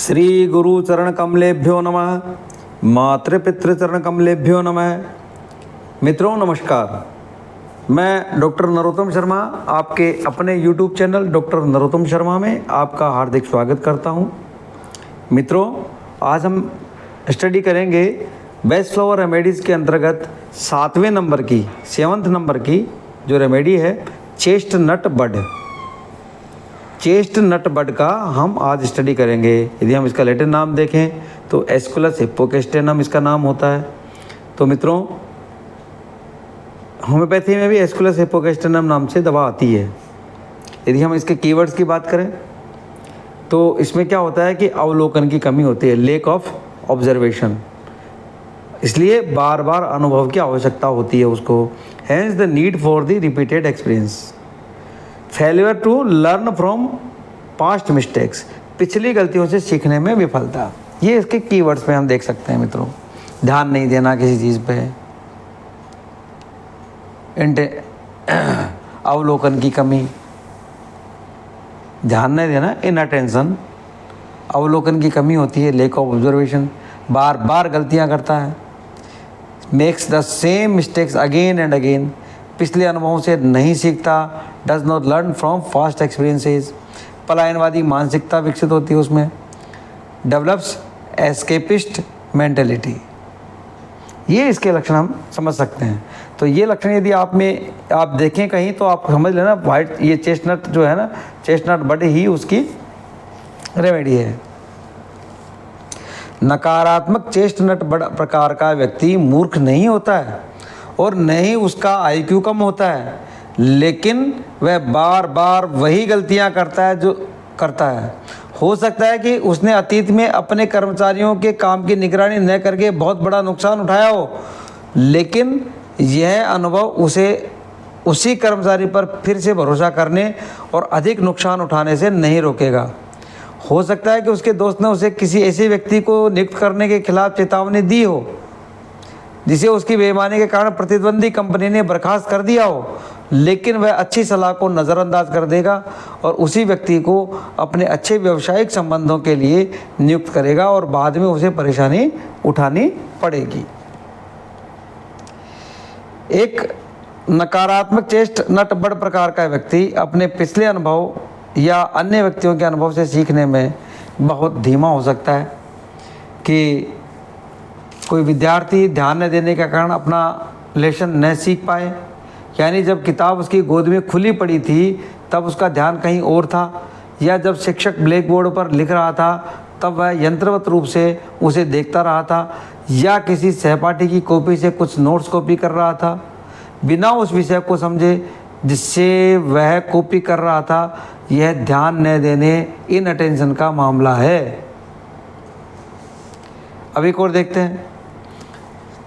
श्री गुरु चरण कमलेभ्यो नमः। मातृपितृचरण कमलेभ्यो नमः। मित्रों नमस्कार, मैं डॉक्टर नरोत्तम शर्मा आपके अपने YouTube channel doctor Narottam Sharma में आपका हार्दिक स्वागत करता हूं। मित्रों, आज हम स्टडी करेंगे बेस्ट फ्लावर रेमेडीज़ के अंतर्गत 7वें नंबर की जो रेमेडी है चेस्टनट बड। चेस्टनट बड का हम आज स्टडी करेंगे। यदि हम इसका लैटिन नाम देखें तो एस्कुलस हिप्पोकैस्टेनम इसका नाम होता है। तो मित्रों, होम्योपैथी में भी एस्कुलस हिप्पोकैस्टेनम नाम से दवा आती है। यदि हम इसके कीवर्ड्स की बात करें तो इसमें क्या होता है कि अवलोकन की कमी होती है, लेक ऑफ ऑब्जर्वेशन, इसलिए बार बार अनुभव की आवश्यकता होती है उसको। Hence the need for the repeated experience. Failure to learn from past mistakes, पिछली गलतियों से सीखने में विफलता। ये इसके कीवर्ड्स में हम देख सकते हैं मित्रों। ध्यान नहीं देना किसी चीज़ पे, अवलोकन की कमी, ध्यान नहीं देना, इनअटेंशन, अवलोकन की कमी होती है, लेक ऑफ ऑब्जर्वेशन, बार बार गलतियां करता है, makes the same mistakes again and again, पिछले अनुभवों से नहीं सीखता, does not learn from fast experiences, पलायनवादी मानसिकता विकसित होती है उसमें, डेवलप्स एस्केपिस्ट मेंटेलिटी। ये इसके लक्षण हम समझ सकते हैं। तो ये लक्षण यदि आप देखें कहीं तो आप समझ लेना वाइट, ये चेस्टनट जो है ना, चेस्टनट बड ही उसकी रेमेडी है। नकारात्मक चेस्टनट बड प्रकार का व्यक्ति मूर्ख नहीं होता है और न ही उसका IQ कम होता है, लेकिन वह बार बार वही गलतियां करता है जो करता है। हो सकता है कि उसने अतीत में अपने कर्मचारियों के काम की निगरानी न करके बहुत बड़ा नुकसान उठाया हो, लेकिन यह अनुभव उसे उसी कर्मचारी पर फिर से भरोसा करने और अधिक नुकसान उठाने से नहीं रोकेगा। हो सकता है कि उसके दोस्त ने उसे किसी ऐसे व्यक्ति को नियुक्त करने के खिलाफ चेतावनी दी हो जिसे उसकी बेईमानी के कारण प्रतिद्वंदी कंपनी ने बर्खास्त कर दिया हो, लेकिन वह अच्छी सलाह को नज़रअंदाज कर देगा और उसी व्यक्ति को अपने अच्छे व्यावसायिक संबंधों के लिए नियुक्त करेगा और बाद में उसे परेशानी उठानी पड़ेगी। एक नकारात्मक चेस्टनट बड प्रकार का व्यक्ति अपने पिछले अनुभव या अन्य व्यक्तियों के अनुभव से सीखने में बहुत धीमा हो सकता है। कि कोई विद्यार्थी ध्यान न देने के कारण अपना लेसन न सीख पाए, यानी जब किताब उसकी गोद में खुली पड़ी थी तब उसका ध्यान कहीं और था, या जब शिक्षक ब्लैक बोर्ड पर लिख रहा था तब वह यंत्रवत रूप से उसे देखता रहा था, या किसी सहपाठी की कॉपी से कुछ नोट्स कॉपी कर रहा था बिना उस विषय को समझे जिससे वह कॉपी कर रहा था। यह ध्यान न देने, इनअटेंशन का मामला है। अब एक और देखते हैं।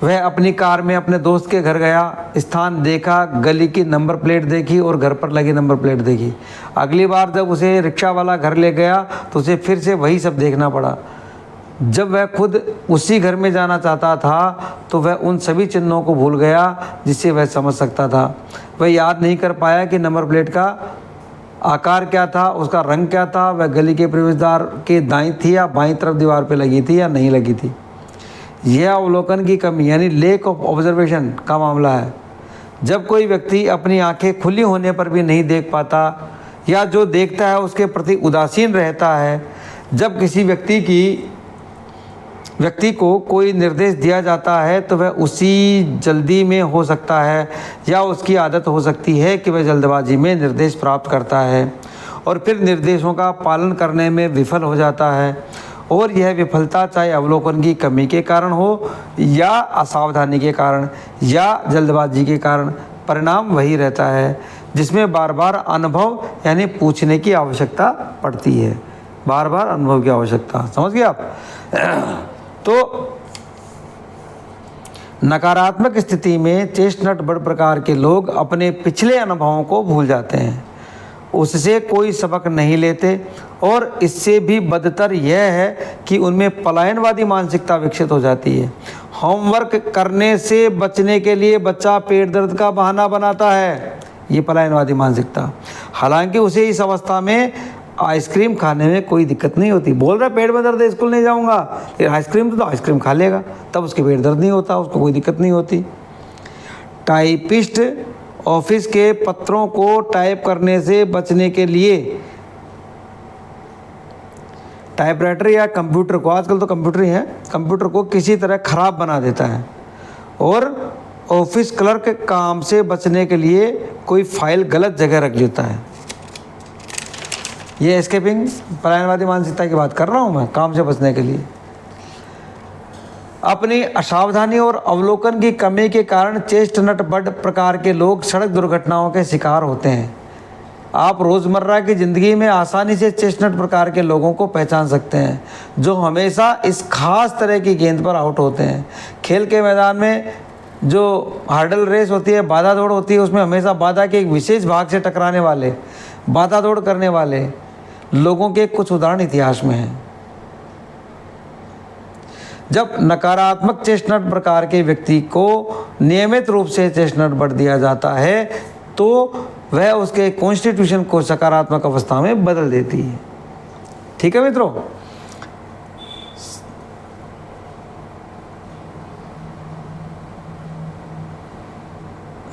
वह अपनी कार में अपने दोस्त के घर गया, स्थान देखा, गली की नंबर प्लेट देखी और घर पर लगी नंबर प्लेट देखी। अगली बार जब उसे रिक्शा वाला घर ले गया तो उसे फिर से वही सब देखना पड़ा। जब वह खुद उसी घर में जाना चाहता था तो वह उन सभी चिन्हों को भूल गया जिससे वह समझ सकता था। वह याद नहीं कर पाया कि नंबर प्लेट का आकार क्या था, उसका रंग क्या था, वह गली के प्रवेश द्वार के दाईं थी या बाईं तरफ दीवार पे लगी थी या नहीं लगी थी। यह अवलोकन की कमी यानी लेक ऑफ ऑब्जर्वेशन का मामला है। जब कोई व्यक्ति अपनी आंखें खुली होने पर भी नहीं देख पाता या जो देखता है उसके प्रति उदासीन रहता है, जब किसी व्यक्ति को कोई निर्देश दिया जाता है तो वह उसी जल्दी में हो सकता है, या उसकी आदत हो सकती है कि वह जल्दबाजी में निर्देश प्राप्त करता है और फिर निर्देशों का पालन करने में विफल हो जाता है। और यह विफलता चाहे अवलोकन की कमी के कारण हो या असावधानी के कारण या जल्दबाजी के कारण, परिणाम वही रहता है जिसमें बार बार अनुभव यानी पूछने की आवश्यकता पड़ती है। बार बार अनुभव की आवश्यकता, समझ गए आप? तो नकारात्मक स्थिति में चेस्टनट बड प्रकार के लोग अपने पिछले अनुभवों को भूल जाते हैं, उससे कोई सबक नहीं लेते, और इससे भी बदतर यह है कि उनमें पलायनवादी मानसिकता विकसित हो जाती है। होमवर्क करने से बचने के लिए बच्चा पेट दर्द का बहाना बनाता है, ये पलायनवादी मानसिकता। हालांकि उसे इस अवस्था में आइसक्रीम खाने में कोई दिक्कत नहीं होती। बोल रहा है पेट में दर्द है स्कूल नहीं जाऊंगा, फिर आइसक्रीम तो आइसक्रीम खा लेगा, तब उसके पेट दर्द नहीं होता, उसको कोई दिक्कत नहीं होती। टाइपिस्ट ऑफिस के पत्रों को टाइप करने से बचने के लिए टाइपराइटर या कंप्यूटर को, आजकल तो कंप्यूटर ही है, कंप्यूटर को किसी तरह खराब बना देता है। और ऑफिस क्लर्क काम से बचने के लिए कोई फाइल गलत जगह रख देता है। ये एस्केपिंग पलायनवादी मानसिकता की बात कर रहा हूँ मैं, काम से बचने के लिए। अपनी असावधानी और अवलोकन की कमी के कारण चेस्टनट बर्ड प्रकार के लोग सड़क दुर्घटनाओं के शिकार होते हैं। आप रोज़मर्रा की ज़िंदगी में आसानी से चेस्टनट प्रकार के लोगों को पहचान सकते हैं, जो हमेशा इस खास तरह की गेंद पर आउट होते हैं। खेल के मैदान में जो हर्डल रेस होती है, बाधा दौड़ होती है, उसमें हमेशा बाधा के एक विशेष भाग से टकराने वाले, बाधा दौड़ करने वाले लोगों के कुछ उदाहरण इतिहास में हैं। जब नकारात्मक चेस्टनट प्रकार के व्यक्ति को नियमित रूप से चेस्टनट बर्ड दिया जाता है तो वह उसके कॉन्स्टिट्यूशन को सकारात्मक अवस्था में बदल देती है। ठीक है मित्रों,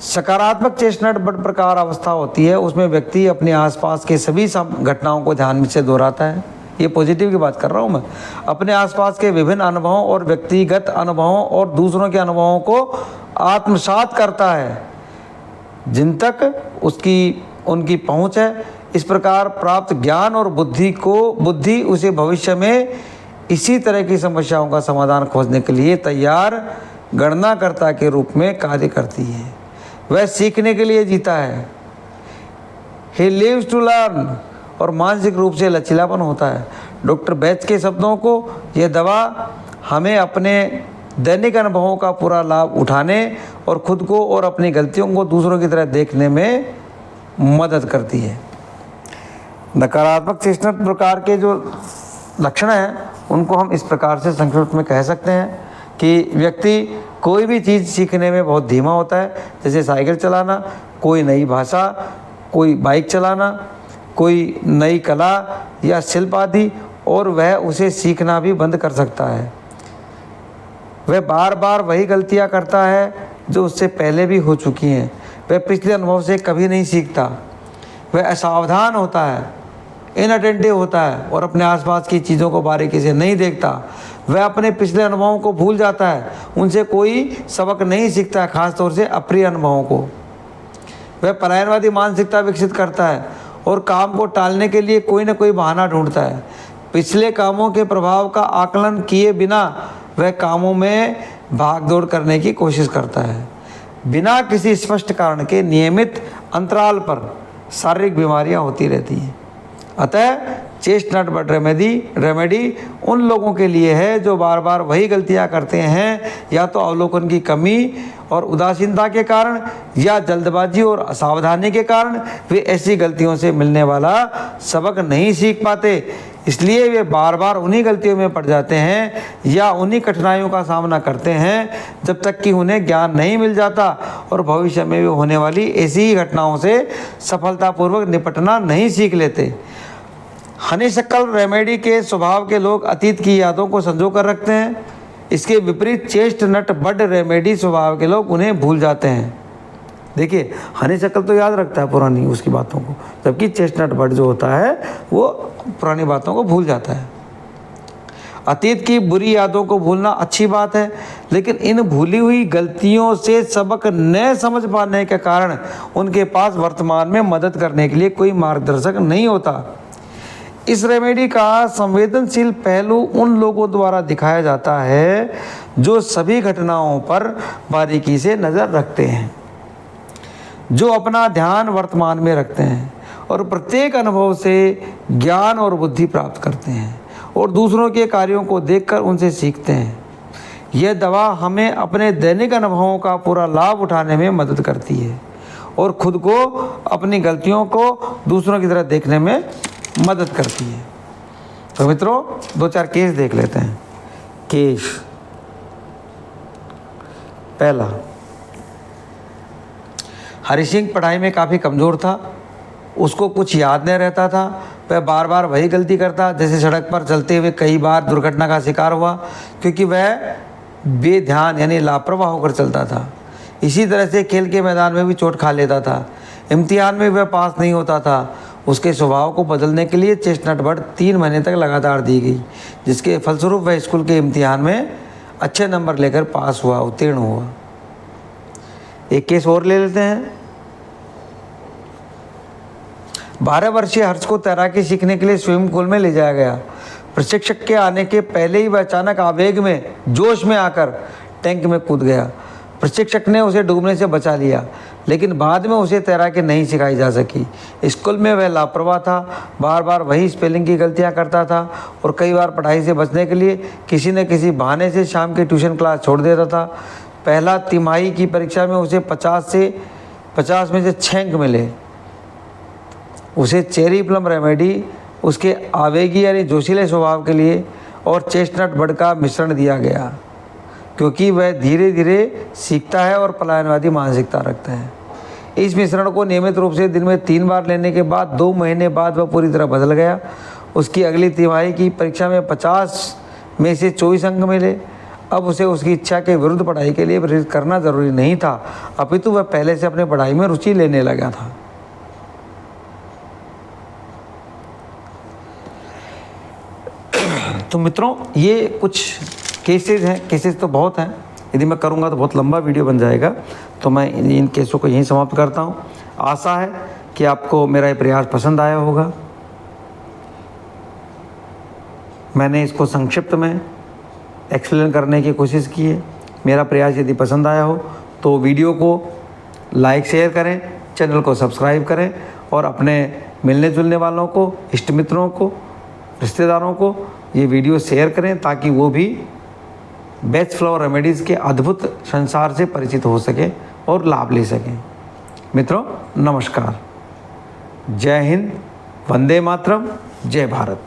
सकारात्मक चेस्टनट बर्ड प्रकार अवस्था होती है, उसमें व्यक्ति अपने आसपास के सभी घटनाओं को ध्यान में से दोहराता है। ये पॉजिटिव की बात कर रहा हूँ मैं। अपने आसपास के विभिन्न अनुभवों और व्यक्तिगत अनुभवों और दूसरों के अनुभवों को आत्मसात करता है जिन तक उनकी पहुँच है। इस प्रकार प्राप्त ज्ञान और बुद्धि उसे भविष्य में इसी तरह की समस्याओं का समाधान खोजने के लिए तैयार गणनाकर्ता के रूप में कार्य करती है। वह सीखने के लिए जीता है। He lives to learn और मानसिक रूप से लचीलापन होता है। डॉक्टर बैच के शब्दों को, यह दवा हमें अपने दैनिक अनुभवों का पूरा लाभ उठाने और खुद को और अपनी गलतियों को दूसरों की तरह देखने में मदद करती है। नकारात्मक चेस्टनट प्रकार के जो लक्षण हैं उनको हम इस प्रकार से संक्षिप्त में कह सकते हैं कि व्यक्ति कोई भी चीज़ सीखने में बहुत धीमा होता है, जैसे साइकिल चलाना, कोई नई भाषा, कोई बाइक चलाना, कोई नई कला या शिल्प आदि, और वह उसे सीखना भी बंद कर सकता है। वह बार बार वही गलतियां करता है जो उससे पहले भी हो चुकी हैं। वह पिछले अनुभव से कभी नहीं सीखता। वह असावधान होता है, इनअटेंटिव होता है और अपने आसपास की चीज़ों को बारीकी से नहीं देखता। वह अपने पिछले अनुभवों को भूल जाता है, उनसे कोई सबक नहीं सीखता, खासतौर से अप्रिय अनुभवों को। वह पलायनवादी मानसिकता विकसित करता है और काम को टालने के लिए कोई न कोई बहाना ढूंढता है। पिछले कामों के प्रभाव का आकलन किए बिना वह कामों में भागदौड़ करने की कोशिश करता है। बिना किसी स्पष्ट कारण के नियमित अंतराल पर शारीरिक बीमारियां होती रहती हैं। अतः चेस्टनट बर्ड रेमेडी उन लोगों के लिए है जो बार बार वही गलतियां करते हैं, या तो अवलोकन की कमी और उदासीनता के कारण या जल्दबाजी और असावधानी के कारण वे ऐसी गलतियों से मिलने वाला सबक नहीं सीख पाते। इसलिए वे बार बार उन्हीं गलतियों में पड़ जाते हैं या उन्हीं कठिनाइयों का सामना करते हैं जब तक कि उन्हें ज्ञान नहीं मिल जाता और भविष्य में भी होने वाली ऐसी ही घटनाओं से सफलतापूर्वक निपटना नहीं सीख लेते। हनीशक्ल रेमेडी के स्वभाव के लोग अतीत की यादों को संजो कर रखते हैं। इसके विपरीत चेस्टनट बर्ड रेमेडी स्वभाव के लोग उन्हें भूल जाते हैं। देखिए, हनीशक्ल तो याद रखता है पुरानी उसकी बातों को, जबकि चेस्टनट बर्ड जो होता है वो पुरानी बातों को भूल जाता है। अतीत की बुरी यादों को भूलना अच्छी बात है, लेकिन इन भूली हुई गलतियों से सबक न समझ पाने के कारण उनके पास वर्तमान में मदद करने के लिए कोई मार्गदर्शक नहीं होता। इस रेमेडी का संवेदनशील पहलू उन लोगों द्वारा दिखाया जाता है जो सभी घटनाओं पर बारीकी से नज़र रखते हैं, जो अपना ध्यान वर्तमान में रखते हैं और प्रत्येक अनुभव से ज्ञान और बुद्धि प्राप्त करते हैं और दूसरों के कार्यों को देखकर उनसे सीखते हैं। यह दवा हमें अपने दैनिक अनुभवों का पूरा लाभ उठाने में मदद करती है और खुद को, अपनी गलतियों को दूसरों की तरह देखने में मदद करती है। तो मित्रों, 2-4 केस देख लेते हैं। केस पहला, हरि सिंह पढ़ाई में काफ़ी कमज़ोर था उसको कुछ याद नहीं रहता था, वह बार बार वही गलती करता। जैसे सड़क पर चलते हुए कई बार दुर्घटना का शिकार हुआ, क्योंकि वह बेध्यान यानी लापरवाह होकर चलता था। इसी तरह से खेल के मैदान में भी चोट खा लेता था। इम्तिहान में वह पास नहीं होता था। उसके स्वभाव को बदलने के लिए चेस्टनट बट 3 महीने तक लगातार दी गई, जिसके फलस्वरूप वह स्कूल के इम्तिहान में अच्छे नंबर लेकर पास हुआ, उत्तीर्ण हुआ। एक केस और ले लेते हैं। 12 वर्षीय हर्ष को तैराकी सीखने के लिए स्विमिंग पूल में ले जाया गया। प्रशिक्षक के आने के पहले ही वह अचानक आवेग में जोश में आकर टैंक में कूद गया। प्रशिक्षक ने उसे डूबने से बचा लिया, लेकिन बाद में उसे तैराकी नहीं सिखाई जा सकी। स्कूल में वह लापरवाह था, बार बार वही स्पेलिंग की गलतियां करता था और कई बार पढ़ाई से बचने के लिए किसी न किसी बहाने से शाम की ट्यूशन क्लास छोड़ देता था। पहला तिमाही की परीक्षा में उसे 50 में से 6 अंक मिले। उसे चेरी प्लम रेमेडी उसके आवेगी यानी जोशीले स्वभाव के लिए और चेस्टनट बड का मिश्रण दिया गया, क्योंकि वह धीरे धीरे सीखता है और पलायनवादी मानसिकता रखता है। इस मिश्रण को नियमित रूप से दिन में 3 बार लेने के बाद 2 महीने बाद वह पूरी तरह बदल गया। उसकी अगली तिमाही की परीक्षा में 50 में से 24 अंक मिले। अब उसे उसकी इच्छा के विरुद्ध पढ़ाई के लिए प्रेरित करना जरूरी नहीं था, अपितु वह पहले से अपने पढ़ाई में रुचि लेने लगा था। तो मित्रों, ये कुछ केसेस हैं। केसेस तो बहुत हैं, यदि मैं करूँगा तो बहुत लंबा वीडियो बन जाएगा, तो मैं इन केसों को यहीं समाप्त करता हूँ। आशा है कि आपको मेरा ये प्रयास पसंद आया होगा। मैंने इसको संक्षिप्त में एक्सप्लेन करने की कोशिश की है। मेरा प्रयास यदि पसंद आया हो तो वीडियो को लाइक शेयर करें, चैनल को सब्सक्राइब करें और अपने मिलने जुलने वालों को, इष्ट मित्रों को, रिश्तेदारों को ये वीडियो शेयर करें, ताकि वो भी बेस्ट फ्लावर रेमेडीज़ के अद्भुत संसार से परिचित हो सकें और लाभ ले सकें। मित्रों, नमस्कार। जय हिंद, वंदे मातरम, जय भारत।